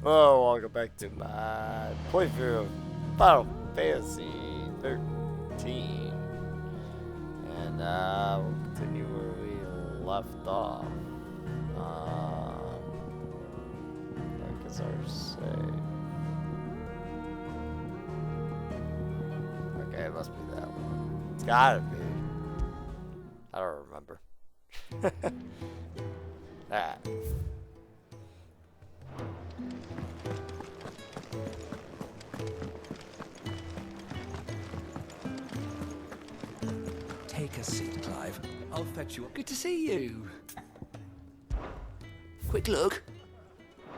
Oh, welcome back to my playthrough of Final Fantasy 13. And we'll continue where we left off. Like is our save. Okay, it must be that one. It's gotta be. I don't remember. That. Take a seat, Clive. I'll fetch you up. Good to see you. Quick look.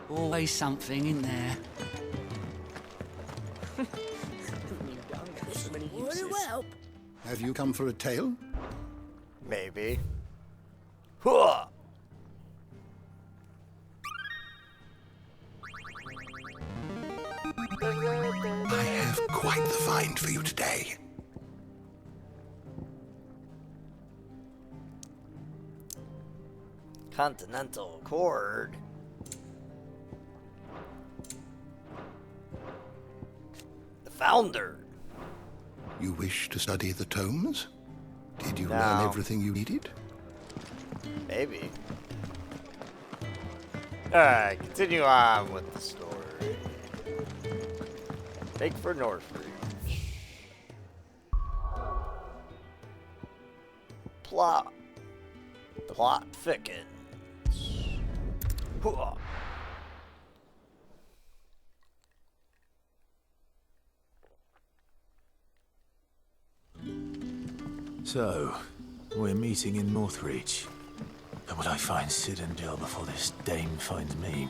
Always something in there. So many Would uses. it help? Have you come for a tale? Maybe. Hooah! I have quite the find for you today. Continental Accord. The founder. You wish to study the tomes? Did you No. learn everything you needed? Maybe. Alright, continue on with the story. Take for Northreach. Plot. The plot thickens. Hooah. So, we're meeting in Northreach. And will I find Citadel before this dame finds me?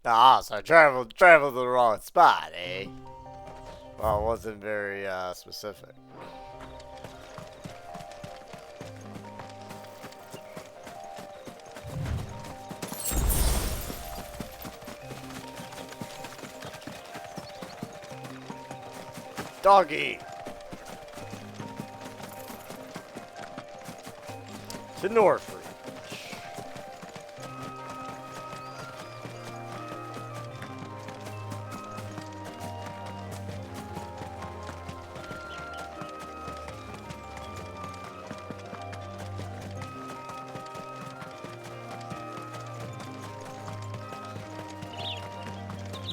Ah, so I traveled to the wrong spot, eh? Well, it wasn't very specific. Doggy! To Northreach.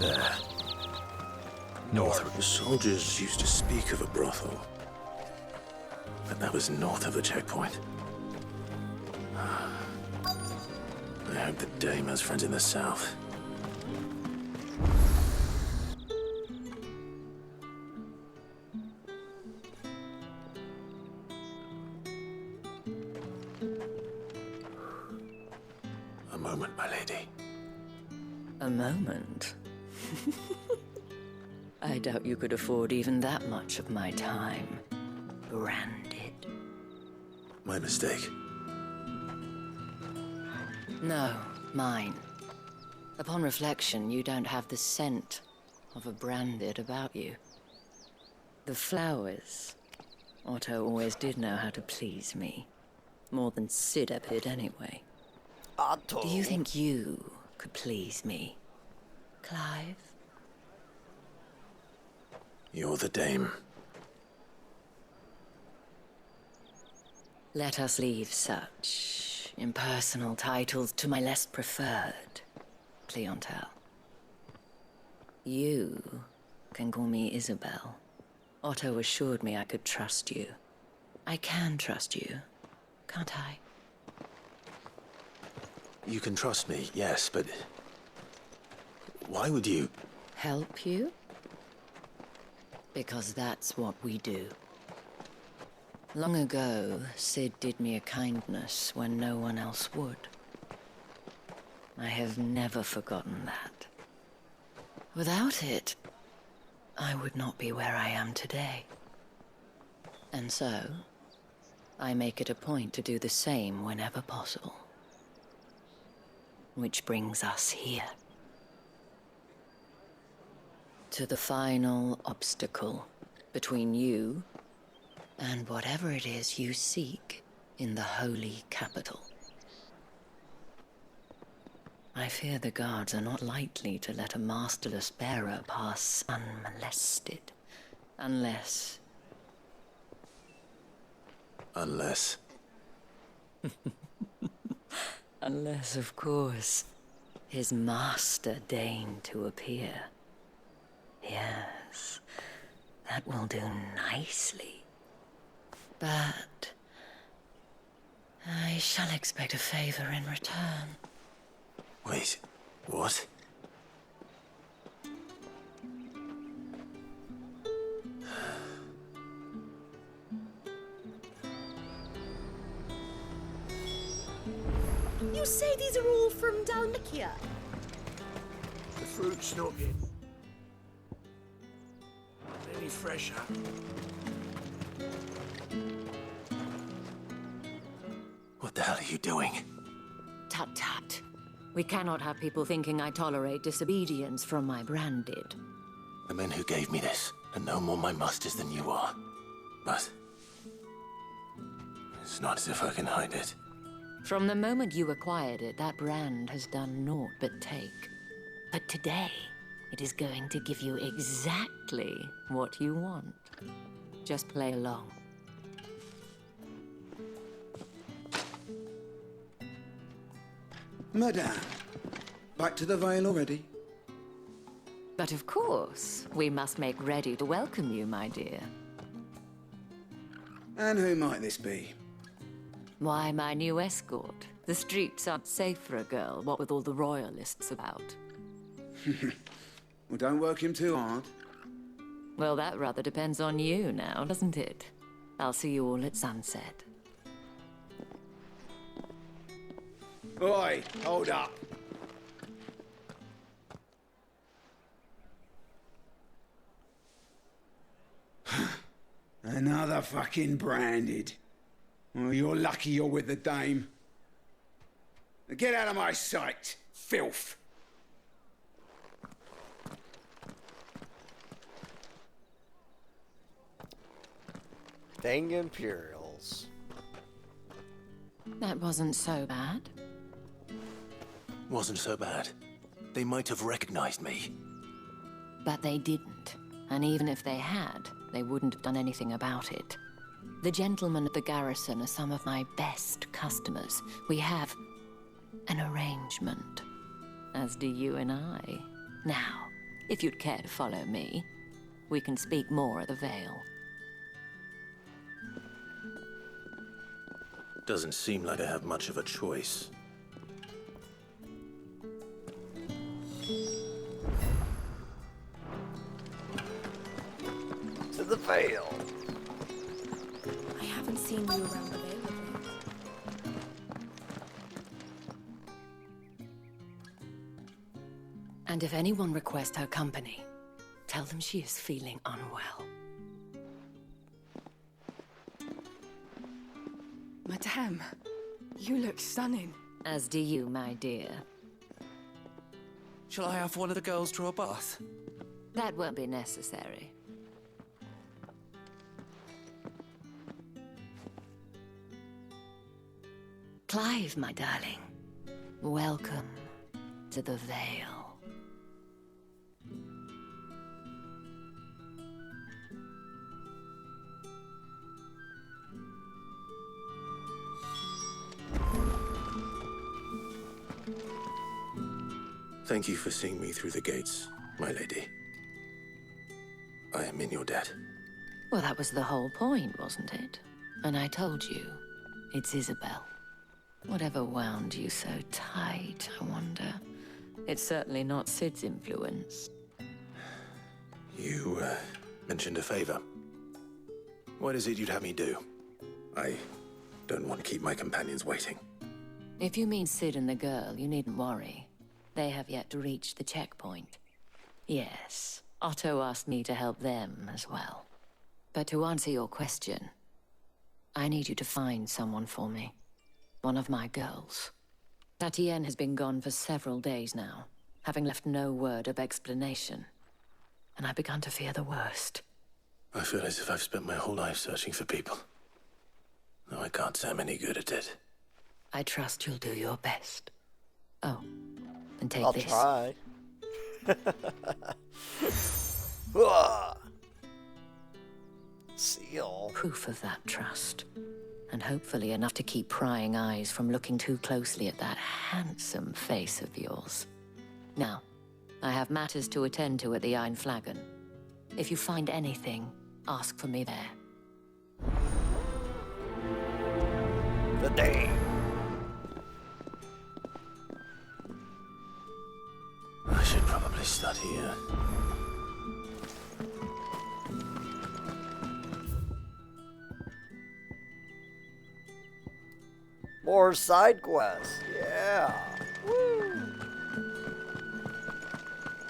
There. Northreach. The soldiers used to speak of a brothel. But that was north of the checkpoint. I hope the dame has friends in the south. A moment, my lady. A moment. I doubt you could afford even that much of my time. Branded. My mistake. No, mine. Upon reflection, you don't have the scent of a branded about you. The flowers. Otto always did know how to please me. More than Sid ever did anyway. Otto. Do you think you could please me, Clive? You're the dame. Let us leave such impersonal titles to my less preferred clientele. You can call me Isabel. Otto assured me I could trust you. I can trust you, can't I? You can trust me, yes, but... why would you... Help you? Because that's what we do. Long ago, Sid did me a kindness when no one else would. I have never forgotten that. Without it, I would not be where I am today. And so, I make it a point to do the same whenever possible. Which brings us here. to the final obstacle between you and whatever it is you seek in the holy capital. I fear the guards are not likely to let a masterless bearer pass unmolested. Unless... Unless... Unless, of course, his master deigned to appear. Yes, that will do nicely. But... I shall expect a favor in return. Wait, what? You say these are all from Dalmikia? The fruit's not in. Any fresher? What the hell are you doing? Tut tut. We cannot have people thinking I tolerate disobedience from my branded. The men who gave me this are no more my masters than you are. But... it's not as if I can hide it. From the moment you acquired it, that brand has done naught but take. But today, it is going to give you exactly what you want. Just play along. Madame, back to the Vale already? But of course, we must make ready to welcome you, my dear. And who might this be? Why, my new escort. The streets aren't safe for a girl, what with all the royalists about. Well, don't work him too hard. Well, that rather depends on you now, doesn't it? I'll see you all at sunset. Oi, hold up. Another fucking branded. Well, you're lucky you're with the dame. Now get out of my sight, filth. Dang Imperials. That wasn't so bad. Wasn't so bad. They might have recognized me. But they didn't. And even if they had, they wouldn't have done anything about it. The gentlemen at the garrison are some of my best customers. We have an arrangement, as do you and I. Now, if you'd care to follow me, we can speak more at the Vale. Doesn't seem like I have much of a choice. To the Vale. I haven't seen you around the Vale lately. And if anyone requests her company, tell them she is feeling unwell. Madame, you look stunning. As do you, my dear. Shall I have one of the girls draw a bath? That won't be necessary. Clive, my darling. Welcome to the Vale. Thank you for seeing me through the gates, my lady. I am in your debt. Well, that was the whole point, wasn't it? And I told you, it's Isabel. Whatever wound you so tight, I wonder. It's certainly not Sid's influence. You, mentioned a favor. What is it you'd have me do? I don't want to keep my companions waiting. If you mean Sid and the girl, you needn't worry. They have yet to reach the checkpoint. Yes, Otto asked me to help them as well. But to answer your question, I need you to find someone for me. One of my girls. Tatienne has been gone for several days now, having left no word of explanation. and I began to fear the worst. I feel as if I've spent my whole life searching for people. No, I can't say I'm any good at it. I trust you'll do your best. Oh, and take I'll this. try. Ah. Seal. Proof of that trust. And hopefully enough to keep prying eyes from looking too closely at that handsome face of yours. Now, I have matters to attend to at the Iron Flagon. If you find anything, ask for me there. The day. I should probably study here. More side quests. Yeah. Woo.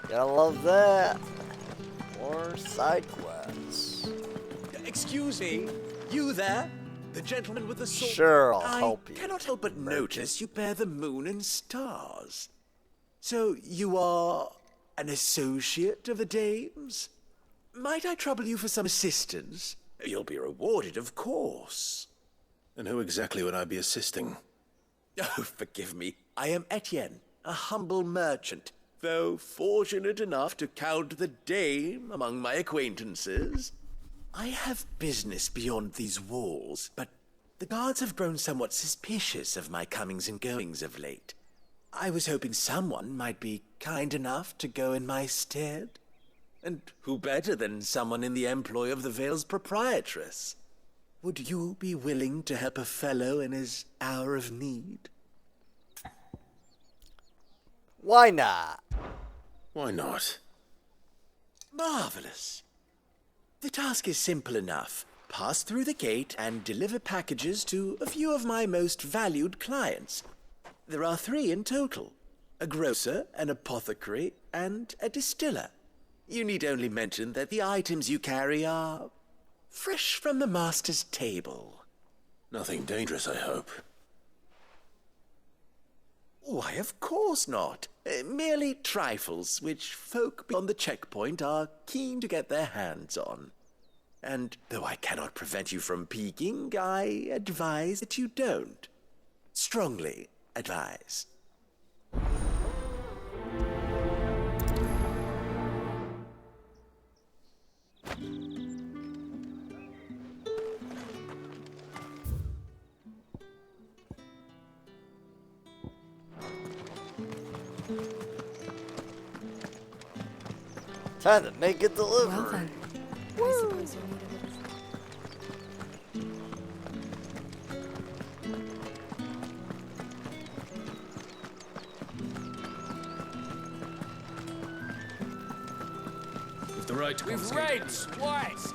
Gotta love that. More side quests. Excuse me, you there? The gentleman with the sword? Sure, I'll help you. I cannot help but notice you bear the moon and stars. So you are an associate of the dames? Might I trouble you for some assistance? You'll be rewarded, of course. And who exactly would I be assisting? Oh, forgive me. I am Etienne, a humble merchant, though fortunate enough to count the dame among my acquaintances. I have business beyond these walls, but the guards have grown somewhat suspicious of my comings and goings of late. I was hoping someone might be kind enough to go in my stead. And who better than someone in the employ of the Vale's proprietress? Would you be willing to help a fellow in his hour of need? Why not? Why not? Marvelous. The task is simple enough. Pass through the gate and deliver packages to a few of my most valued clients. There are 3 in total. A grocer, an apothecary, and a distiller. You need only mention that the items you carry are fresh from the master's table. Nothing dangerous, I hope. Why, of course not. Merely trifles which folk beyond the checkpoint are keen to get their hands on. And though I cannot prevent you from peeking, I advise that you don't. Strongly advise. Time to make a delivery. Well then, I suppose you'll need a little... With the right With reds, whites,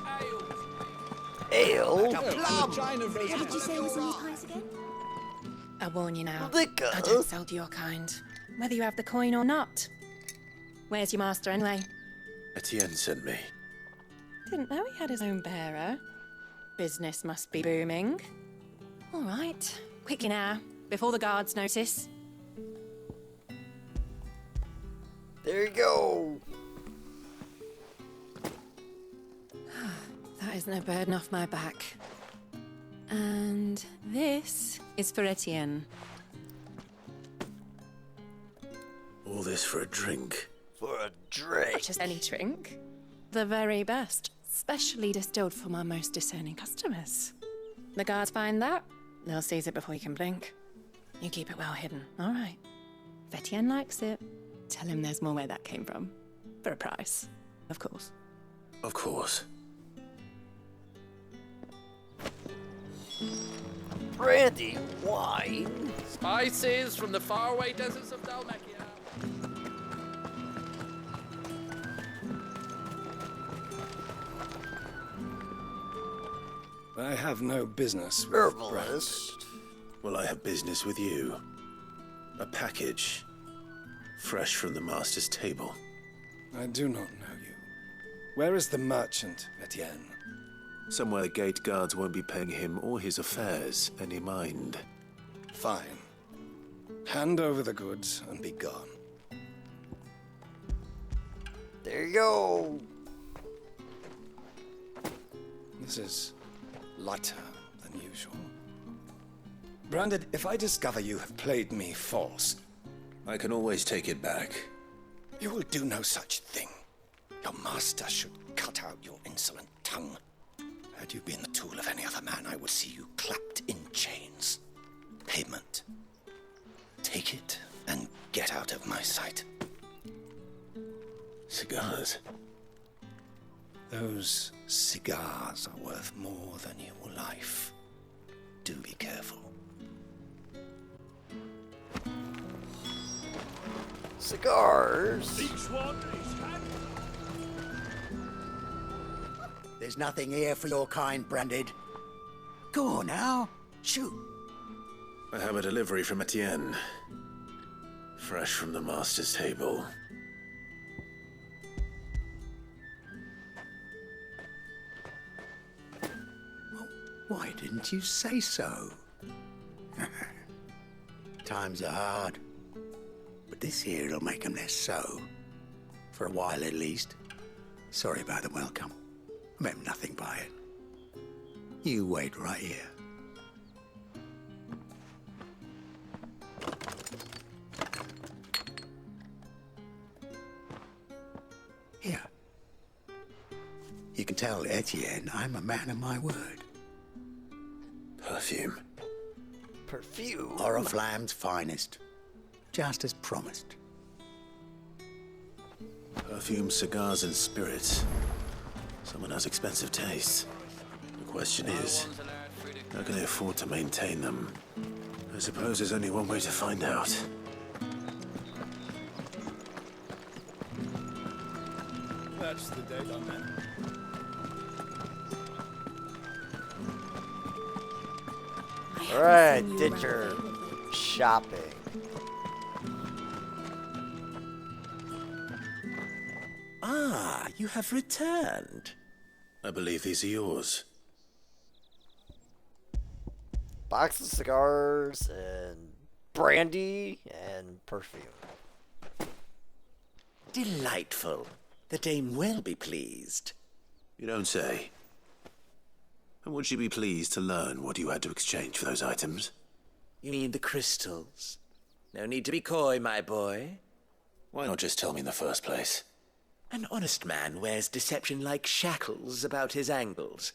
Ale. What did you say was in these pies again? I warn you now. Liquor. I don't sell to your kind, whether you have the coin or not. Where's your master anyway? Etienne sent me. Didn't know he had his own bearer. Business must be booming. All right, quickly now, before the guards notice. There you go. That is no burden off my back. And this is for Etienne. All this for a drink. For a drink. Not just any drink. The very best, specially distilled for my most discerning customers. The guards find that, they'll seize it before you can blink. You keep it well hidden, all right? If Etienne likes it, tell him there's more where that came from. For a price, of course. Of course. Brandy, wine. Spices from the faraway deserts of Dalmacia. I have no business with Herbalist. Well, I have business with you. A package. Fresh from the master's table. I do not know you. Where is the merchant, Etienne? Somewhere the gate guards won't be paying him or his affairs any mind. Fine. Hand over the goods and be gone. There you go. This is lighter than usual. Branded, if I discover you have played me false... I can always take it back. You will do no such thing. Your master should cut out your insolent tongue. Had you been the tool of any other man, I would see you clapped in chains. Payment. Take it and get out of my sight. Cigars. Those cigars are worth more than your life. Do be careful. Cigars. There's nothing here for your kind, Branded. Go on now, shoot. I have a delivery from Etienne. Fresh from the master's table. Why didn't you say so? Times are hard. But this here'll make 'em less so. For a while at least. Sorry about the welcome. I meant nothing by it. You wait right here. Here. You can tell Etienne I'm a man of my word. Perfume. Perfume. Oriflamme's finest. Just as promised. Perfume, cigars, and spirits. Someone has expensive tastes. The question is, how can they afford to maintain them? I suppose there's only one way to find out. That's the date on that. Alright, did your shopping. Ah, you have returned. I believe these are yours. Box of cigars and brandy and perfume. Delightful. The dame will be pleased. You don't say. And would she be pleased to learn what you had to exchange for those items? You mean the crystals? No need to be coy, my boy. Why not just tell me in the first place? An honest man wears deception like shackles about his ankles.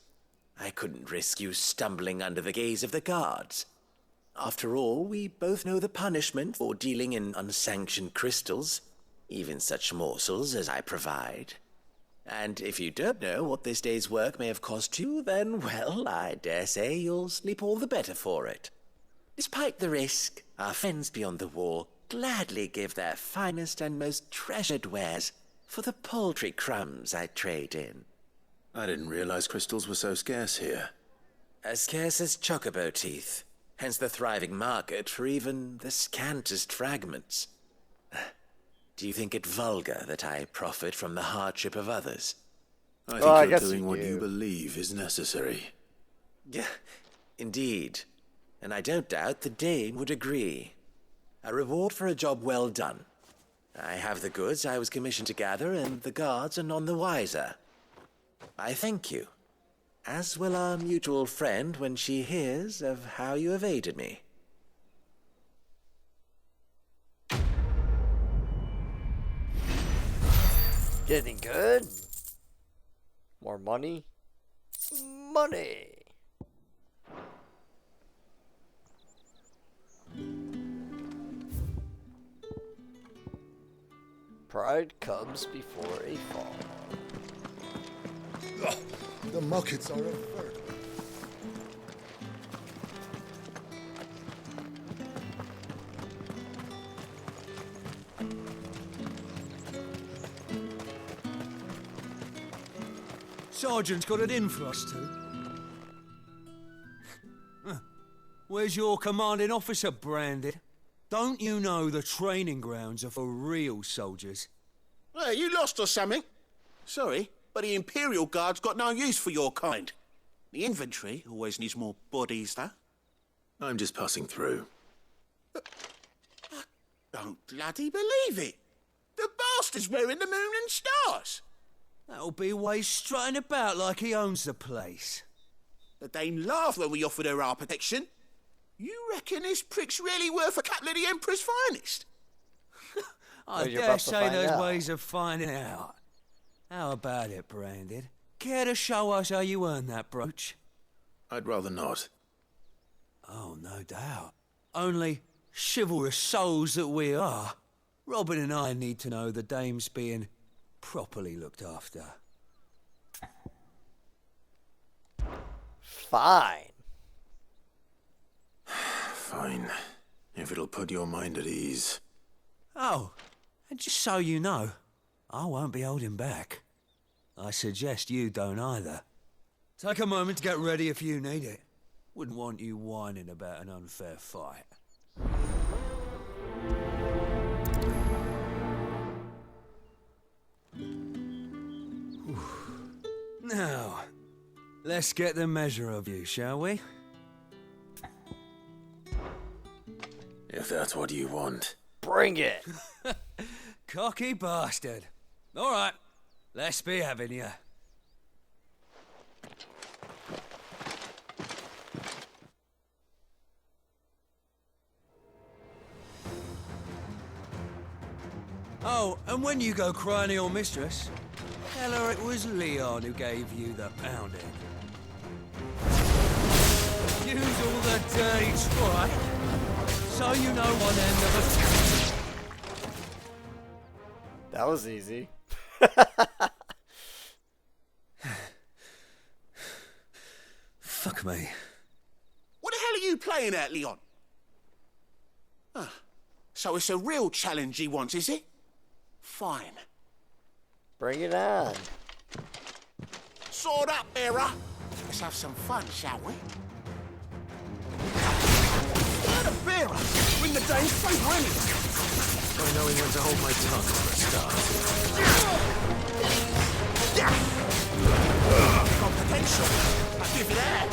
I couldn't risk you stumbling under the gaze of the guards. After all, we both know the punishment for dealing in unsanctioned crystals, even such morsels as I provide. And if you don't know what this day's work may have cost you, then, well, I dare say you'll sleep all the better for it. Despite the risk, our friends beyond the wall gladly give their finest and most treasured wares for the paltry crumbs I trade in. I didn't realize crystals were so scarce here. As scarce as chocobo teeth, hence the thriving market for even the scantest fragments. Do you think it vulgar that I profit from the hardship of others? I think you're doing what you believe is necessary. Yeah, indeed. And I don't doubt the dame would agree. A reward for a job well done. I have the goods I was commissioned to gather, and the guards are none the wiser. I thank you, as will our mutual friend when she hears of how you have aided me. Getting good? More money? Money! Pride comes before a fall. Ugh, the markets are avert. Sergeant's got it in for us two. Where's your commanding officer, Branded? Don't you know the training grounds are for real soldiers? Hey, you lost or something? Sorry, but the Imperial Guard's got no use for your kind. The infantry always needs more bodies, though. I'm just passing through. I don't bloody believe it. The bastard's wearing the moon and stars. That'll be why he's strutting about like he owns the place. The Dane laughed when we offered her our protection. You reckon this prick's really worth a couple of the Emperor's finest? I dare say there's ways of finding out. How about it, Branded? Care to show us how you earned that brooch? I'd rather not. Oh, no doubt. Only, chivalrous souls that we are, Robin and I need to know the dame's being properly looked after. Fine. Fine. If it'll put your mind at ease. Oh, and just so you know, I won't be holding back. I suggest you don't either. Take a moment to get ready if you need it. Wouldn't want you whining about an unfair fight. Now, let's get the measure of you, shall we? If that's what you want. Bring it! Cocky bastard. All right, let's be having you. Oh, and when you go crying to your mistress, tell her it was Leon who gave you the pounding. Use all the dirty tripe, so you know one end of a... That was easy. Fuck me. What the hell are you playing at, Leon? Ah, so it's a real challenge he wants, is it? Fine. Bring it on. Sword up, Era. Let's have some fun, shall we? What a bearer! Win the Dane's favour anyway. By knowing when to hold my tongue for a start. Got potential. I'll give you that.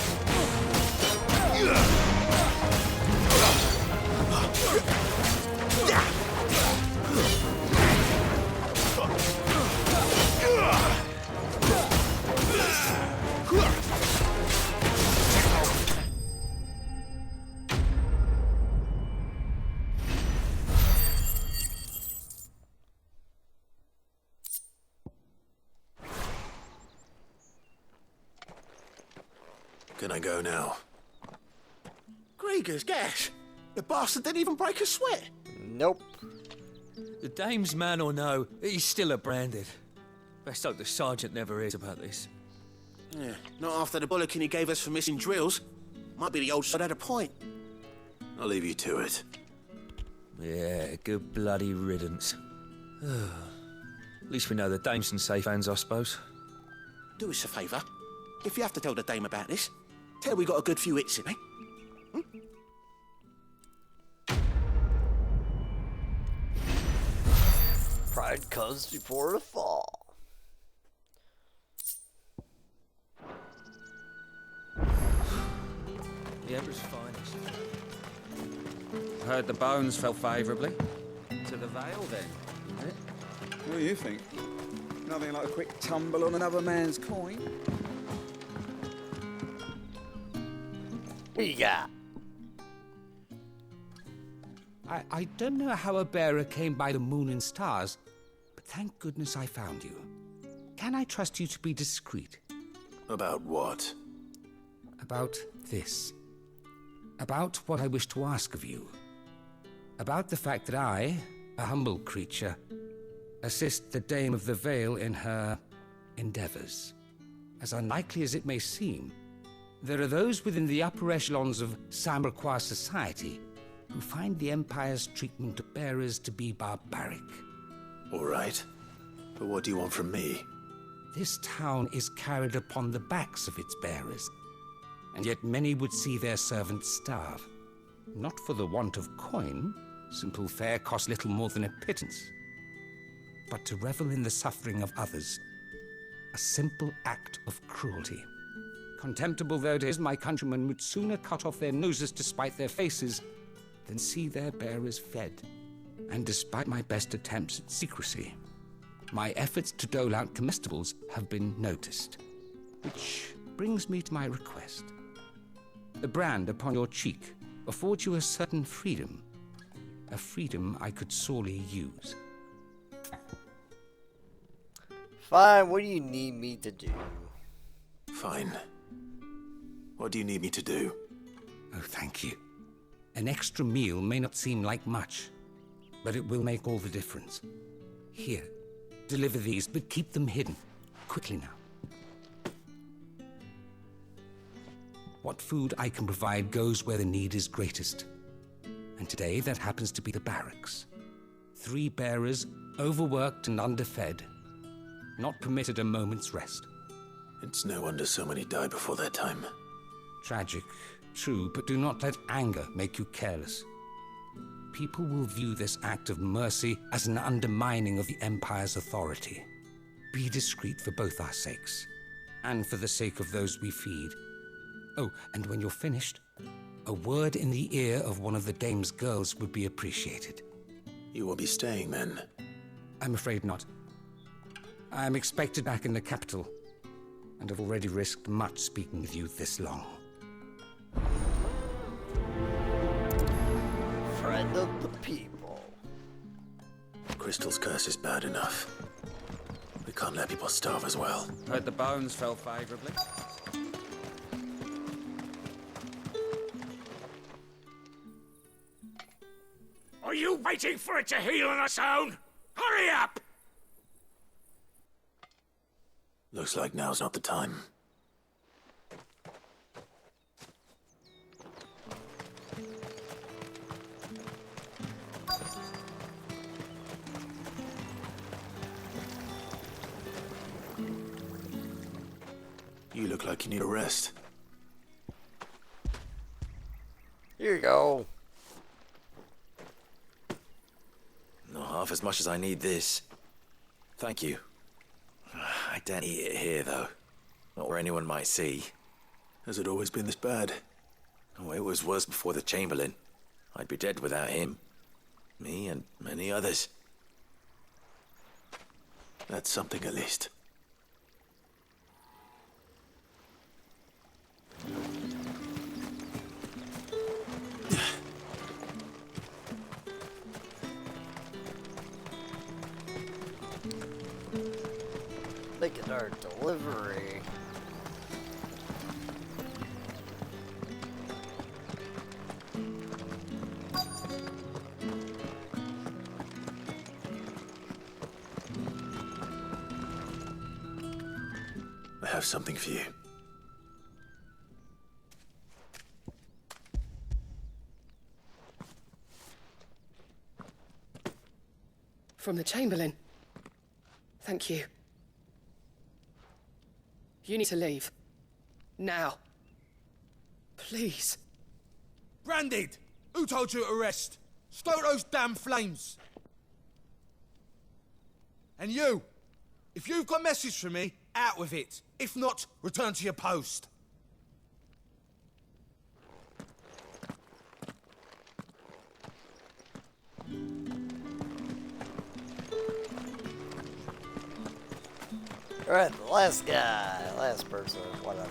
Can I go now? Grieger's gas. The bastard didn't even break a sweat. Nope. The dame's man or no, he's still a Branded. Best hope the sergeant never hears about this. Yeah, not after the bollocking he gave us for missing drills. Might be the old sod had a point. I'll leave you to it. Yeah, good bloody riddance. At least we know the dame's in safe hands, I suppose. Do us a favour. If you have to tell the dame about this, tell her we got a good few hits in, eh? Pride comes before the fall. The Emperor's finest. Heard the bones fell favourably. To the Vale, then, isn't it? What do you think? Nothing like a quick tumble on another man's coin. What you got? I don't know how a bearer came by the moon and stars, but thank goodness I found you. Can I trust you to be discreet? About what? About this. About what I wish to ask of you. About the fact that I, a humble creature, assist the Dame of the Vale in her endeavours. As unlikely as it may seem, there are those within the upper echelons of Samarquois society who find the Empire's treatment of bearers to be barbaric. All right. But what do you want from me? This town is carried upon the backs of its bearers, and yet many would see their servants starve. Not for the want of coin, simple fare costs little more than a pittance, but to revel in the suffering of others, a simple act of cruelty. Contemptible though it is, my countrymen would sooner cut off their noses to spite their faces than see their bearers fed. And despite my best attempts at secrecy, my efforts to dole out comestibles have been noticed. Which brings me to my request. The brand upon your cheek affords you a certain freedom. A freedom I could sorely use. Fine, what do you need me to do? Fine. What do you need me to do? Oh, thank you. An extra meal may not seem like much, but it will make all the difference. Here, deliver these, but keep them hidden. Quickly now. What food I can provide goes where the need is greatest. And today that happens to be the barracks. 3 bearers, overworked and underfed, not permitted a moment's rest. It's no wonder so many die before their time. Tragic, true, but do not let anger make you careless. People will view this act of mercy as an undermining of the Empire's authority. Be discreet for both our sakes, and for the sake of those we feed. Oh, and when you're finished, a word in the ear of one of the dame's girls would be appreciated. You will be staying then? I'm afraid not. I'm expected back in the capital, and have already risked much speaking with you this long. Friend of the people. Crystal's curse is bad enough. We can't let people starve as well. Heard the bones fell favorably. Are you waiting for it to heal on its own? Hurry up! Looks like now's not the time. You look like you need a rest. Here you go. Not half as much as I need this. Thank you. I don't eat it here, though. Not where anyone might see. Has it always been this bad? Oh, it was worse before the Chamberlain. I'd be dead without him. Me and many others. That's something at least. Making our delivery. I have something for you. From the Chamberlain. Thank you. You need to leave. Now. Please. Branded! Who told you to rest? Stoke those damn flames! And you! If you've got a message for me, out with it. If not, return to your post. Alright, the last guy, last person, whatever.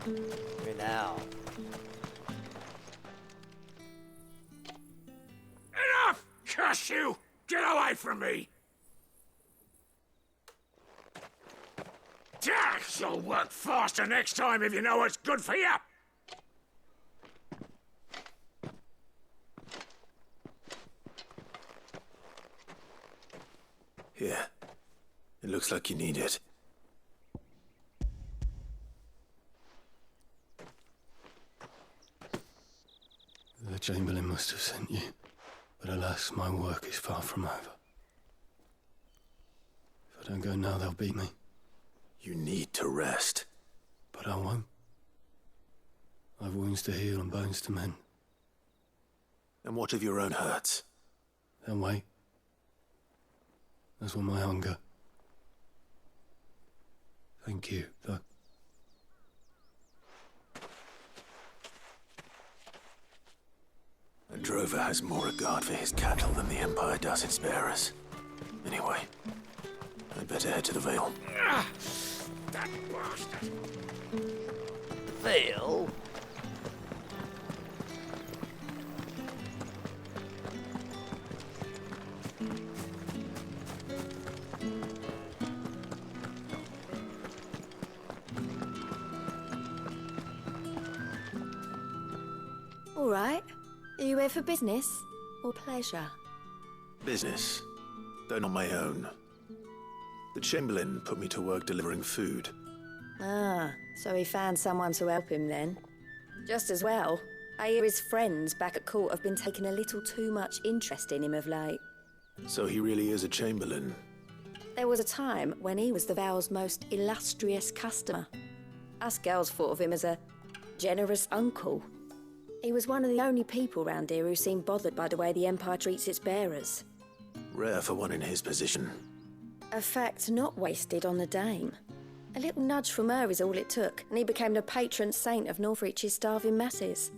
Okay, now. Enough! Curse you! Get away from me! You'll work faster next time if you know what's good for you! Here. It looks like you need it. The Chamberlain must have sent you, but alas, my work is far from over. If I don't go now, they'll beat me. You need to rest. But I won't. I've wounds to heal and bones to mend. And what of your own hurts? Then wait. As will my hunger. Thank you, though. A drover has more regard for his cattle than the Empire does its bearers. Anyway, to the Vale. That bastard! The Vale? All right. Are you here for business or pleasure? Business, though not my own. The Chamberlain put me to work delivering food. Ah, so he found someone to help him then. Just as well. I hear his friends back at court have been taking a little too much interest in him of late. So he really is a Chamberlain. There was a time when he was the Vale's most illustrious customer. Us girls thought of him as a generous uncle. He was one of the only people round here who seemed bothered by the way the Empire treats its bearers. Rare for one in his position. A fact not wasted on the Dame. A little nudge from her is all it took, and he became the patron saint of Northreach's starving masses.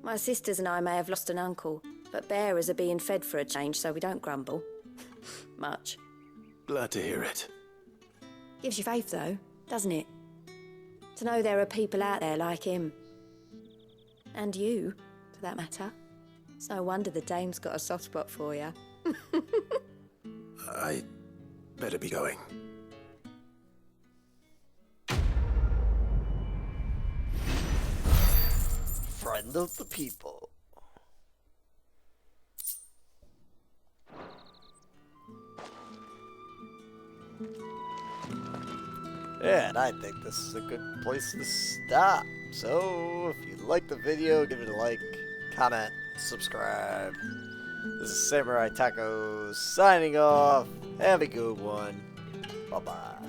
My sisters and I may have lost an uncle, but bearers are being fed for a change, so we don't grumble. Much. Glad to hear it. Gives you faith, though, doesn't it? To know there are people out there like him. And you, for that matter. It's no wonder the Dame's got a soft spot for you. I better be going. Friend of the people. And I think this is a good place to stop. So, if you like the video, give it a like, comment, subscribe. This is Samurai Taco signing off. Have a good one. Bye-bye.